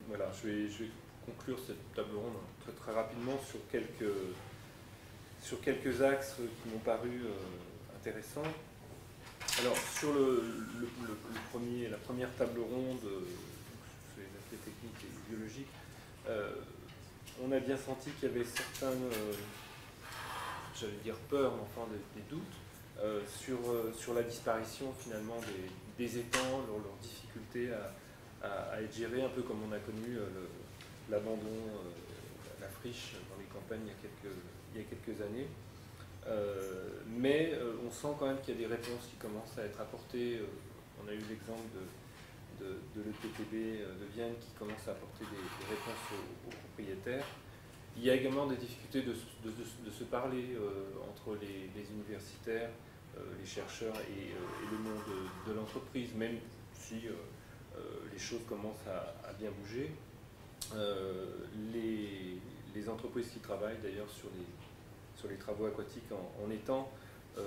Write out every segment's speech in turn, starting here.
voilà, je vais conclure cette table ronde très, très rapidement sur quelques axes qui m'ont paru intéressants. Alors, sur la première table ronde, sur les aspects techniques et biologiques, on a bien senti qu'il y avait certaines, j'allais dire peurs, mais enfin des doutes sur la disparition finalement des étangs, leur difficulté à être gérés, un peu comme on a connu l'abandon, la friche dans les campagnes il y a quelques années. Mais on sent quand même qu'il y a des réponses qui commencent à être apportées. On a eu l'exemple de l'EPTB de Vienne qui commence à apporter des réponses aux propriétaires. Il y a également des difficultés de se parler entre les universitaires, les chercheurs et le monde de l'entreprise, même si les choses commencent à bien bouger. Les entreprises qui travaillent d'ailleurs sur les travaux aquatiques en étang, on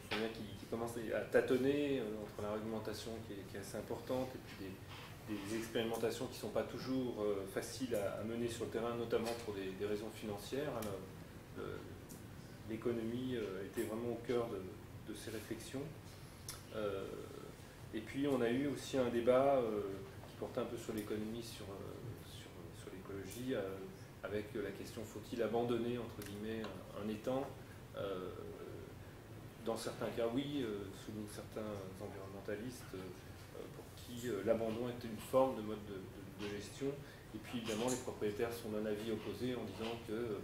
se souvient qu'ils commencent à tâtonner entre la réglementation qui est assez importante et puis des expérimentations qui ne sont pas toujours faciles à mener sur le terrain, notamment pour des raisons financières. L'économie était vraiment au cœur de ces réflexions. Et puis on a eu aussi un débat qui portait un peu sur l'économie, sur l'écologie, avec la question faut-il abandonner entre guillemets un étang. Dans certains cas, oui, soulignent certains environnementalistes pour qui l'abandon est une forme de mode de gestion. Et puis évidemment, les propriétaires sont d'un avis opposé en disant que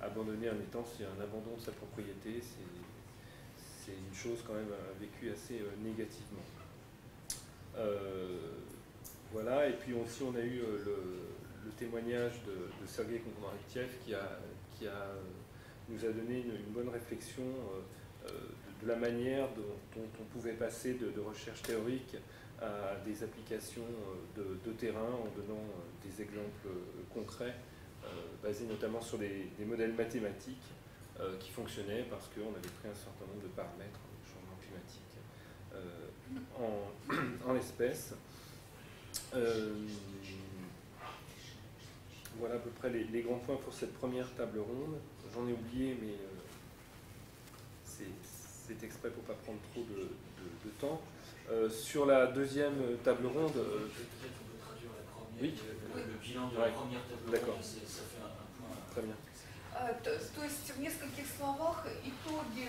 abandonner un étang, c'est un abandon de sa propriété, c'est une chose quand même vécue assez négativement. Voilà, et puis aussi on a eu le témoignage de Sergei Kondratiev qui nous a donné une bonne réflexion de la manière dont on pouvait passer de recherche théorique à des applications de terrain en donnant des exemples concrets basés notamment sur des modèles mathématiques qui fonctionnaient parce qu'on avait pris un certain nombre de paramètres du changement climatique en l'espèce. Voilà à peu près les grands points pour cette première table ronde. J'en ai oublié, mais c'est exprès pour ne pas prendre trop de temps. Sur la deuxième table ronde... Peut-être on peut traduire la première, oui. le bilan de la première table ronde, ça fait un point. Très bien. То есть в нескольких словах итоги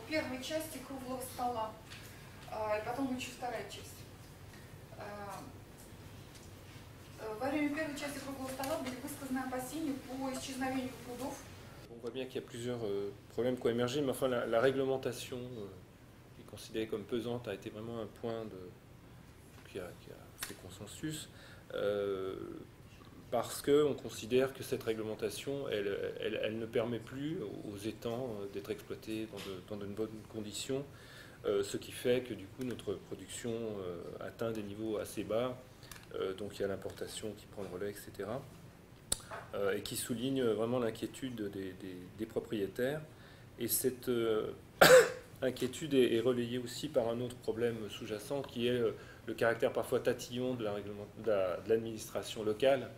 первой части круглого стола, и потом еще вторая часть. Во время первой части круглого стола были высказаны опасения по исчезновению прудов. On voit bien qu'il y a plusieurs problèmes qui ont émergé, mais enfin la réglementation qui est considérée comme pesante a été vraiment un point qui a fait consensus. Parce qu'on considère que cette réglementation, elle ne permet plus aux étangs d'être exploités dans de bonnes conditions, ce qui fait que du coup notre production atteint des niveaux assez bas, donc il y a l'importation qui prend le relais, etc. Et qui souligne vraiment l'inquiétude des propriétaires. Et cette inquiétude est relayée aussi par un autre problème sous-jacent qui est le caractère parfois tatillon de l'administration locale,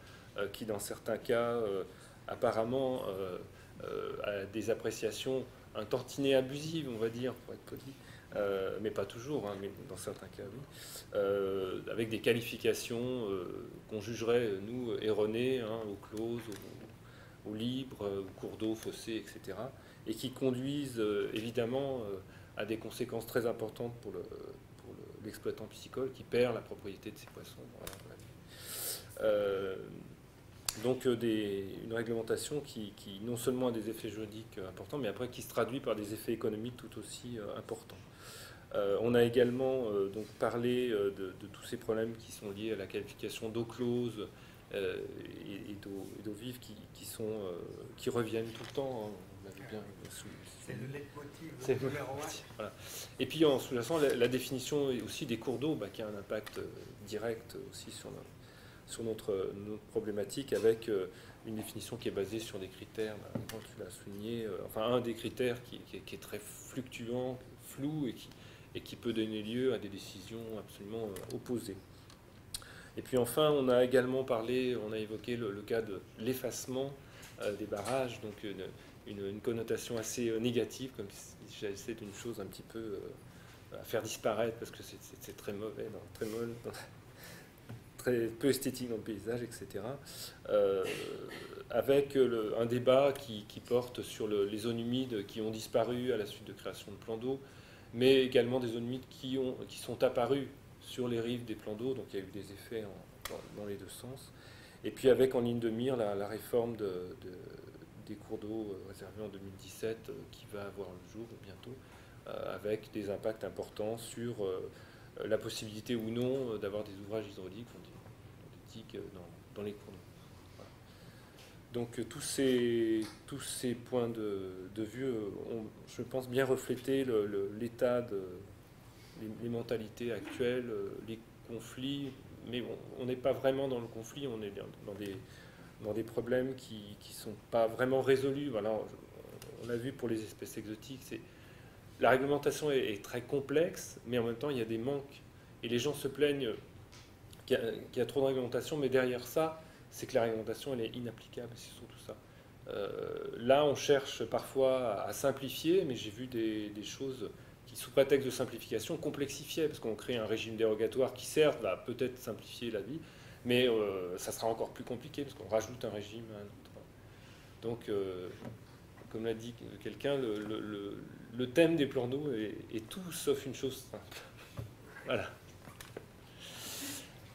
qui dans certains cas apparemment a des appréciations un tantinet abusives, on va dire, pour être poli, mais pas toujours, hein, mais dans certains cas oui, avec des qualifications qu'on jugerait, nous, erronées, hein, aux clauses, aux libres, aux cours d'eau, fossés, etc., et qui conduisent évidemment à des conséquences très importantes pour l'exploitant piscicole qui perd la propriété de ses poissons. Donc une réglementation qui non seulement a des effets juridiques importants, mais après qui se traduit par des effets économiques tout aussi importants. On a également donc parlé de tous ces problèmes qui sont liés à la qualification d'eau close et d'eau vive qui reviennent tout le temps. Hein, on l'avait bien c'est le leitmotiv. C'est le leitmotiv. Voilà. Et puis en sous-jacent, la définition aussi des cours d'eau qui a un impact direct aussi sur notre problématique, avec une définition qui est basée sur des critères, quand tu l'as souligné, enfin un des critères qui est très fluctuant, flou et qui peut donner lieu à des décisions absolument opposées. Et puis enfin, on a également parlé, on a évoqué le cas de l'effacement des barrages, donc une connotation assez négative, comme si j'essayais d'une chose un petit peu à faire disparaître, parce que c'est très mauvais, très molle, très peu esthétique dans le paysage, etc. Avec un débat qui porte sur les zones humides qui ont disparu à la suite de création de plans d'eau, mais également des zones humides qui sont apparues sur les rives des plans d'eau, donc il y a eu des effets dans les deux sens. Et puis avec en ligne de mire la réforme des cours d'eau réservés en 2017 qui va avoir le jour bientôt, avec des impacts importants sur la possibilité ou non d'avoir des ouvrages hydrauliques, des digues dans les cours d'eau. Voilà. Donc tous ces points de vue ont, je pense, bien reflété l'état les mentalités actuelles, les conflits, mais on n'est pas vraiment dans le conflit, on est dans des problèmes qui ne sont pas vraiment résolus. Voilà, on l'a vu pour les espèces exotiques, la réglementation est très complexe, mais en même temps il y a des manques. Et les gens se plaignent qu'il y a trop de réglementation, mais derrière ça, c'est que la réglementation elle est inapplicable, c'est surtout ça. Là, on cherche parfois à simplifier, mais j'ai vu des choses qui, sous prétexte de simplification, complexifiaient, parce qu'on crée un régime dérogatoire qui, certes, va peut-être simplifier la vie, mais ça sera encore plus compliqué, parce qu'on rajoute un régime à un autre. Donc, comme l'a dit quelqu'un, le thème des plans d'eau est tout sauf une chose simple. Voilà.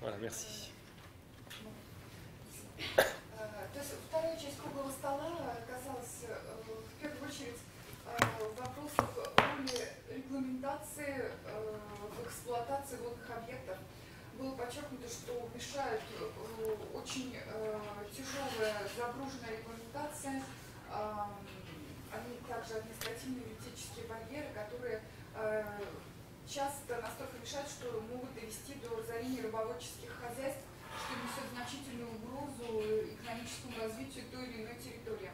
Voilà, merci. То есть вторая часть круглого стола касалась в первую очередь вопросов роли регламентации в эксплуатации водных объектов. Было подчеркнуто, что мешает очень тяжелая загруженная регламентация, они также административные юридические барьеры, которые часто настолько мешают, что могут довести до разорения рыбоводческих хозяйств, что несет значительную угрозу экономическому развитию той или иной территории.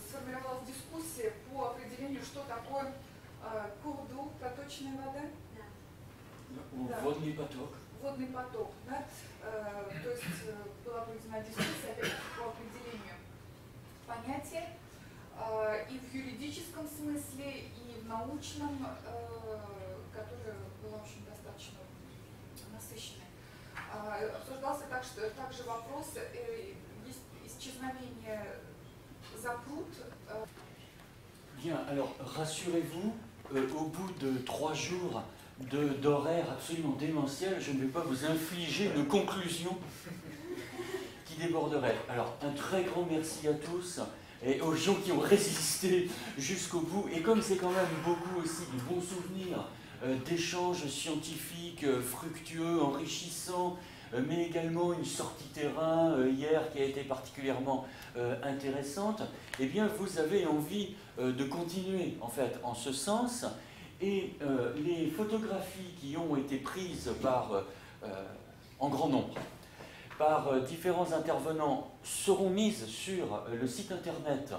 Сформировалась дискуссия по определению, что такое курду, проточная вода. Да. Водный поток. Водный поток, да? То есть была проведена дискуссия опять по определению понятия и в юридическом смысле, и в научном, которое было очень достаточно насыщенной. Обсуждался также вопрос исчезновения запрут. Bien, alors rassurez-vous, au bout de 3 jours d'horaire absolument démentiel, je ne vais pas vous infliger une conclusion qui déborderait. Alors un très grand merci à tous et aux gens qui ont résisté jusqu'au bout. Et comme c'est quand même beaucoup aussi de bons souvenirs, d'échanges scientifiques fructueux, enrichissants, mais également une sortie terrain hier qui a été particulièrement intéressante, eh bien vous avez envie de continuer en fait en ce sens. Et les photographies qui ont été prises en grand nombre par différents intervenants seront mises sur le site internet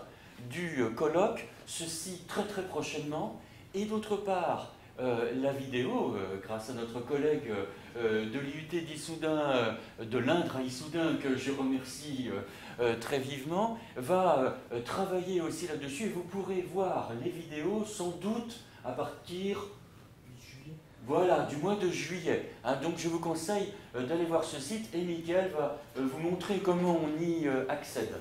du colloque, ceci très très prochainement. Et d'autre part, la vidéo, grâce à notre collègue de l'IUT d'Issoudun, de l'Indre à Issoudun, que je remercie très vivement, va travailler aussi là-dessus. Et vous pourrez voir les vidéos sans doute à partir du mois de juillet. Donc je vous conseille d'aller voir ce site et Mickaël va vous montrer comment on y accède.